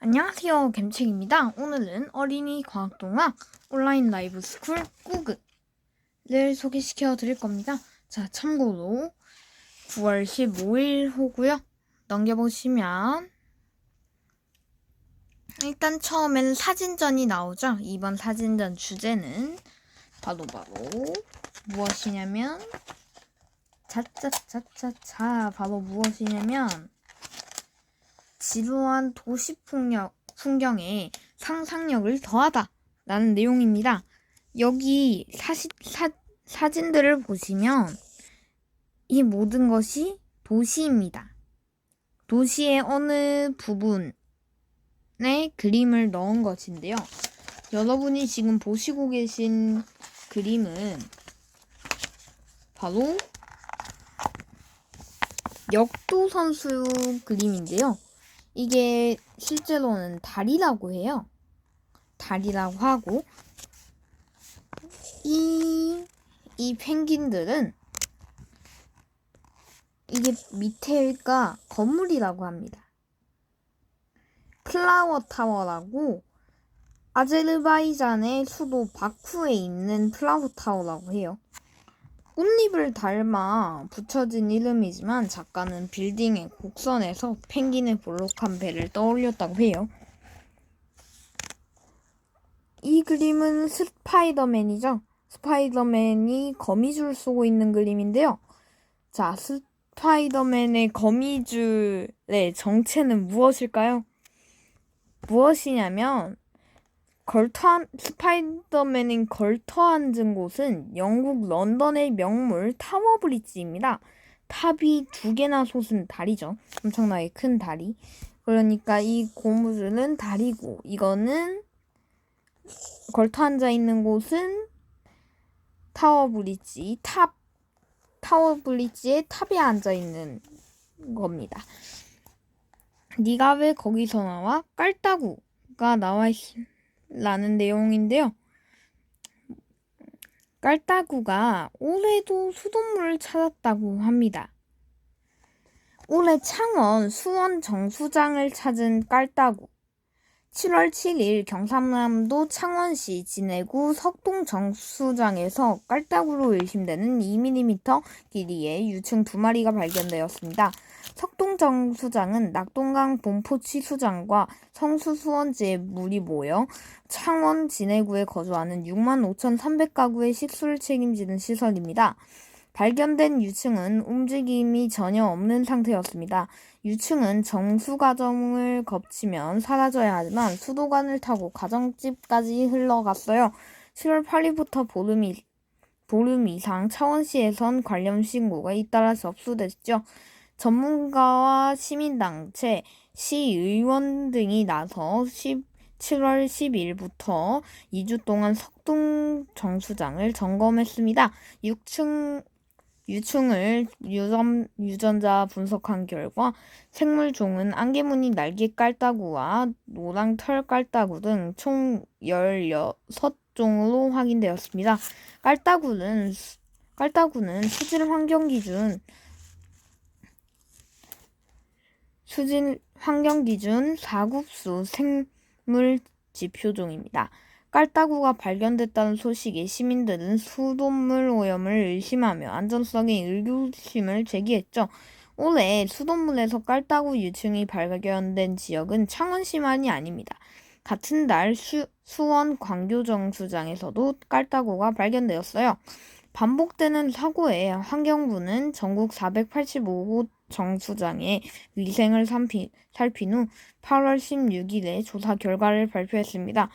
안녕하세요, gem책입니다. 오늘은 어린이 과학동화 온라인 라이브 스쿨 꾸그를 소개시켜 드릴 겁니다. 자, 참고로 9월 15일 호고요. 넘겨보시면 일단 처음에는 사진전이 나오죠. 이번 사진전 주제는 바로 무엇이냐면 바로 무엇이냐면 지루한 도시 풍경에 상상력을 더하다 라는 내용입니다. 여기 사진들을 보시면 이 모든 것이 도시입니다. 도시의 어느 부분에 그림을 넣은 것인데요. 여러분이 지금 보시고 계신 그림은 바로 역도 선수 그림인데요. 이게 실제로는 달이라고 해요. 달이라고 하고 이 펭귄들은 이게 밑에가 건물이라고 합니다. 플라워 타워라고 아제르바이잔의 수도 바쿠에 있는 플라워 타워라고 해요. 꽃잎을 닮아 붙여진 이름이지만 작가는 빌딩의 곡선에서 펭귄의 볼록한 배를 떠올렸다고 해요. 이 그림은 스파이더맨이죠. 스파이더맨이 거미줄 쏘고 있는 그림인데요. 자, 스파이더맨의 거미줄의 정체는 무엇일까요? 무엇이냐면 스파이더맨이 걸터앉은 곳은 영국 런던의 명물 타워 브릿지입니다. 탑이 2개나 솟은 다리죠. 엄청나게 큰 다리. 그러니까 이 고무줄은 다리고 이거는 걸터앉아 있는 곳은 타워 브릿지의 탑에 앉아 있는 겁니다. 네가 왜 거기서 나와? 깔따구가 나와 라는 내용인데요. 깔따구가 올해도 수돗물을 찾았다고 합니다. 올해 창원 수원 정수장을 찾은 깔따구. 7월 7일 경상남도 창원시 진해구 석동 정수장에서 깔따구로 의심되는 2mm 길이의 유충 2마리가 발견되었습니다. 석동 정수장은 낙동강 본포 치수장과 성수 수원지에 물이 모여 창원 진해구에 거주하는 65,300가구의 식수를 책임지는 시설입니다. 발견된 유충은 움직임이 전혀 없는 상태였습니다. 유충은 정수 과정을 거치면 사라져야 하지만 수도관을 타고 가정집까지 흘러갔어요. 7월 8일부터 보름 이상 창원시에선 관련 신고가 잇따라 접수됐죠. 전문가와 시민단체, 시의원 등이 나서 7월 10일부터 2주 동안 석동 정수장을 점검했습니다. 유충을 유전자 분석한 결과 생물종은 안개무늬 날개 깔따구와 노랑 털 깔따구 등 총 16종으로 확인되었습니다. 깔따구는 수질 환경 기준 4급수 생물 지표종입니다. 깔따구가 발견됐다는 소식에 시민들은 수돗물 오염을 의심하며 안전성에 의구심을 제기했죠. 올해 수돗물에서 깔따구 유충이 발견된 지역은 창원시만이 아닙니다. 같은 날 수원 광교정수장에서도 깔따구가 발견되었어요. 반복되는 사고에 환경부는 전국 485곳 정수장의 위생을 살핀 후 8월 16일에 조사 결과를 발표했습니다.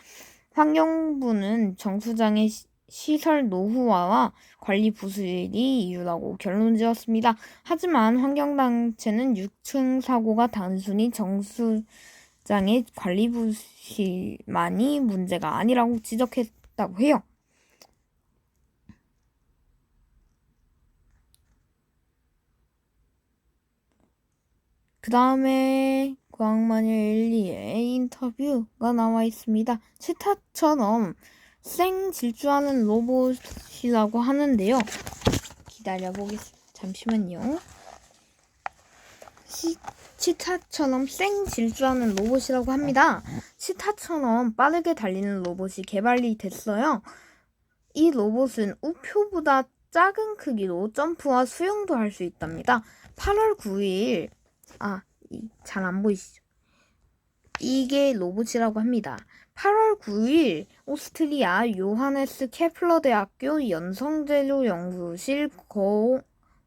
환경부는 정수장의 시설 노후화와 관리 부실이 이유라고 결론지었습니다. 하지만 환경단체는 유충 사고가 단순히 정수장의 관리 부실만이 문제가 아니라고 지적했다고 해요. 그 다음에 광마녀 엘리의 인터뷰가 나와 있습니다. 치타처럼 쌩 질주하는 로봇이라고 하는데요. 기다려보겠습니다. 잠시만요. 치타처럼 쌩 질주하는 로봇이라고 합니다. 치타처럼 빠르게 달리는 로봇이 개발이 됐어요. 이 로봇은 우표보다 작은 크기로 점프와 수영도 할 수 있답니다. 8월 9일, 잘 안 보이시죠? 이게 로봇이라고 합니다. 8월 9일 오스트리아 요하네스 케플러 대학교 연성재료 연구실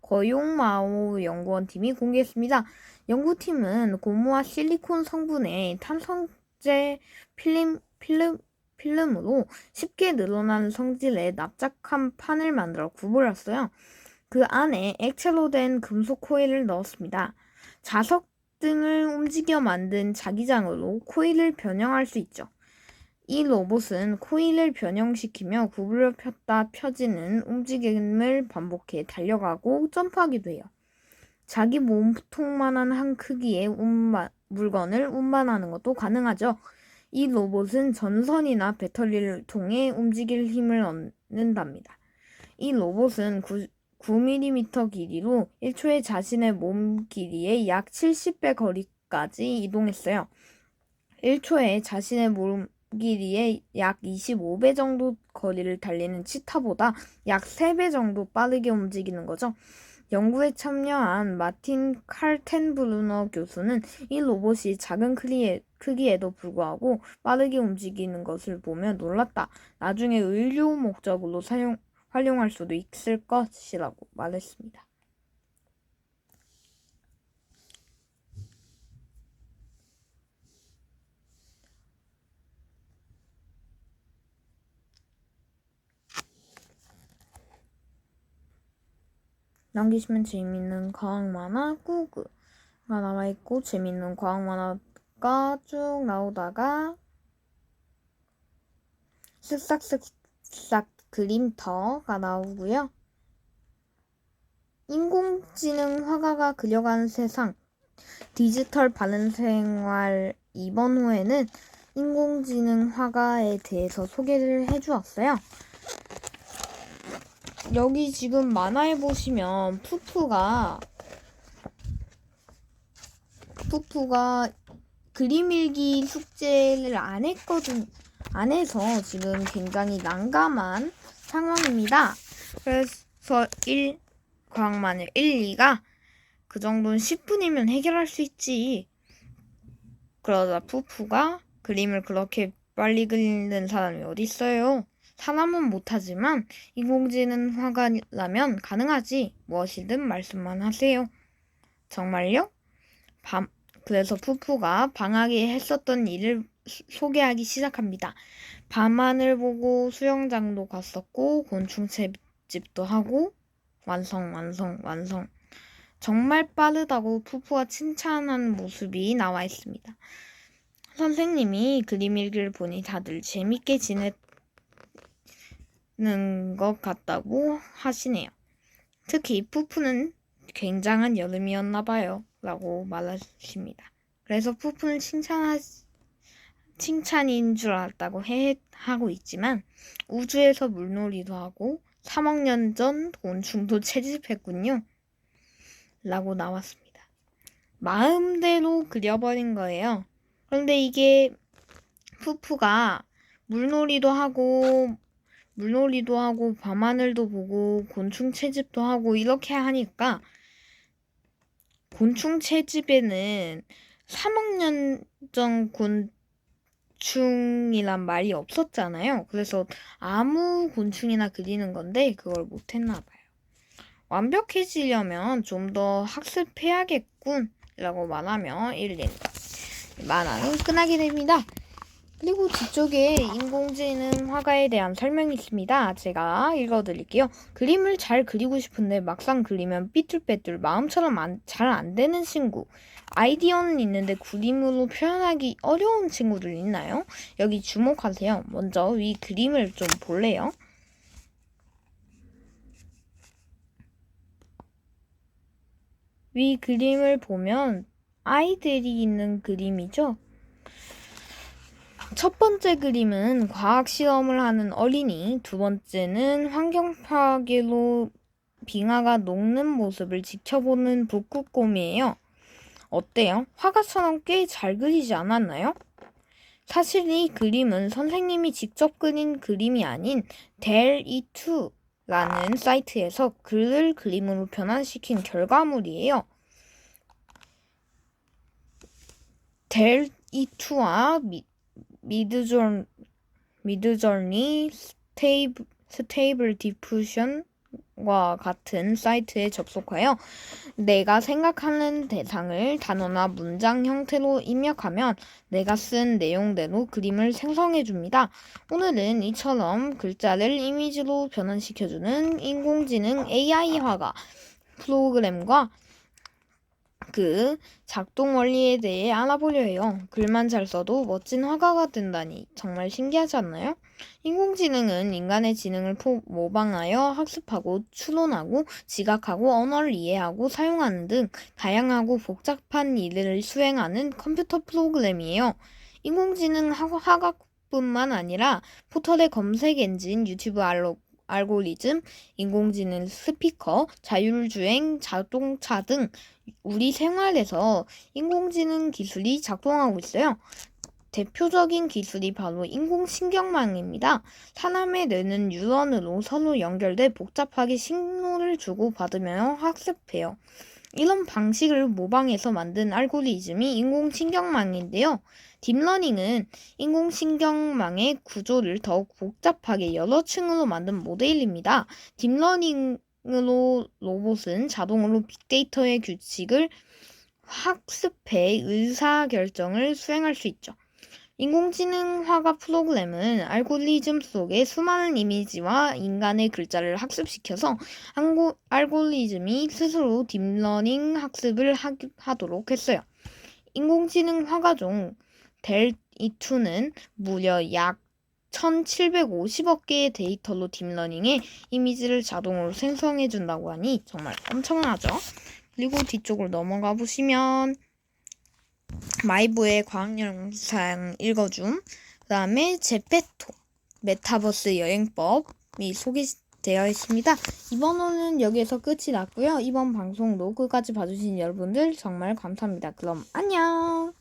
거용마오 연구원팀이 공개했습니다. 연구팀은 고무와 실리콘 성분의 탄성제 필름으로 쉽게 늘어나는 성질의 납작한 판을 만들어 구부렸어요. 그 안에 액체로 된 금속 코일을 넣었습니다. 자석 등을 움직여 만든 자기장으로 코일을 변형할 수 있죠. 이 로봇은 코일을 변형시키며 구부려 폈다 펴지는 움직임을 반복해 달려가고 점프하기도 해요. 자기 몸통만한 한 크기의 물건을 운반하는 것도 가능하죠. 이 로봇은 전선이나 배터리를 통해 움직일 힘을 얻는답니다. 이 로봇은 9mm 길이로 1초에 자신의 몸 길이의 약 70배 거리까지 이동했어요. 1초에 자신의 몸 길이의 약 25배 정도 거리를 달리는 치타보다 약 3배 정도 빠르게 움직이는 거죠. 연구에 참여한 마틴 칼텐브루너 교수는 이 로봇이 작은 크기에도 불구하고 빠르게 움직이는 것을 보며 놀랐다. 나중에 의료 목적으로 활용할 수도 있을 것이라고 말했습니다. 남기시면 재밌는 과학 만화 꾸그가 남아있고 재밌는 과학 만화가 쭉 나오다가 쓱싹쓱싹 그림터가 나오고요. 인공지능 화가가 그려가는 세상 디지털 바른 생활 이번 호에는 인공지능 화가에 대해서 소개를 해주었어요. 여기 지금 만화에 보시면 푸푸가 그림 일기 숙제를 안 해서 지금 굉장히 난감한 상황입니다. 그래서 과학만을 1, 2가 그 정도는 10분이면 해결할 수 있지. 그러다 푸푸가 그림을 그렇게 빨리 그리는 사람이 어디 있어요? 사람은 못하지만 인공지능 화가라면 가능하지. 무엇이든 말씀만 하세요. 정말요? 그래서 푸푸가 방학에 했었던 일을 소개하기 시작합니다. 밤하늘 보고 수영장도 갔었고 곤충 채집도 하고 완성. 정말 빠르다고 푸푸가 칭찬하는 모습이 나와 있습니다. 선생님이 그림 일기를 보니 다들 재밌게 지냈는 것 같다고 하시네요. 특히 푸푸는 굉장한 여름이었나 봐요. 라고 말하십니다. 그래서 푸푸는 칭찬인 줄 알았다고 하고 있지만 우주에서 물놀이도 하고 3억 년 전 곤충도 채집했군요. 라고 나왔습니다. 마음대로 그려버린 거예요. 그런데 이게 푸푸가 물놀이도 하고 밤하늘도 보고 곤충 채집도 하고 이렇게 하니까 곤충 채집에는 3억 년 전 곤충이란 말이 없었잖아요. 그래서 아무 곤충이나 그리는 건데 그걸 못했나 봐요. 완벽해지려면 좀 더 학습해야겠군 라고 말하며 1년 만화는 끝나게 됩니다. 그리고 뒤쪽에 인공지능 화가에 대한 설명이 있습니다. 제가 읽어드릴게요. 그림을 잘 그리고 싶은데 막상 그리면 삐뚤빼뚤 마음처럼 잘 안 되는 친구. 아이디어는 있는데 그림으로 표현하기 어려운 친구들 있나요? 여기 주목하세요. 먼저 위 그림을 좀 볼래요? 위 그림을 보면 아이들이 있는 그림이죠. 첫 번째 그림은 과학 실험을 하는 어린이, 두 번째는 환경 파괴로 빙하가 녹는 모습을 지켜보는 북극곰이에요. 어때요? 화가처럼 꽤 잘 그리지 않았나요? 사실 이 그림은 선생님이 직접 그린 그림이 아닌 델2라는 사이트에서 글을 그림으로 변환시킨 결과물이에요. 델2와 미드저니 스테이블 디퓨션과 같은 사이트에 접속하여 내가 생각하는 대상을 단어나 문장 형태로 입력하면 내가 쓴 내용대로 그림을 생성해줍니다. 오늘은 이처럼 글자를 이미지로 변환시켜주는 인공지능 AI 화가 프로그램과 그 작동 원리에 대해 알아보려 해요. 글만 잘 써도 멋진 화가가 된다니 정말 신기하지 않나요? 인공지능은 인간의 지능을 모방하여 학습하고 추론하고 지각하고 언어를 이해하고 사용하는 등 다양하고 복잡한 일을 수행하는 컴퓨터 프로그램이에요. 인공지능 화가뿐만 아니라 포털의 검색 엔진, 유튜브 알고리즘, 인공지능 스피커, 자율주행 자동차 등 우리 생활에서 인공지능 기술이 작동하고 있어요. 대표적인 기술이 바로 인공신경망입니다. 사람의 뇌는 뉴런으로 서로 연결돼 복잡하게 신호를 주고받으며 학습해요. 이런 방식을 모방해서 만든 알고리즘이 인공신경망인데요. 딥러닝은 인공신경망의 구조를 더욱 복잡하게 여러 층으로 만든 모델입니다. 딥러닝으로 로봇은 자동으로 빅데이터의 규칙을 학습해 의사결정을 수행할 수 있죠. 인공지능 화가 프로그램은 알고리즘 속에 수많은 이미지와 인간의 글자를 학습시켜서 알고리즘이 스스로 딥러닝 학습을 하도록 했어요. 인공지능 화가 중 델2는 무려 약 1750억 개의 데이터로 딥러닝에 이미지를 자동으로 생성해준다고 하니 정말 엄청나죠? 그리고 뒤쪽으로 넘어가 보시면 마이브의 과학 영상 읽어줌, 그 다음에 제페토, 메타버스 여행법이 소개되어 있습니다. 이번 호는 여기에서 끝이 났고요. 이번 방송도 끝까지 봐주신 여러분들 정말 감사합니다. 그럼 안녕!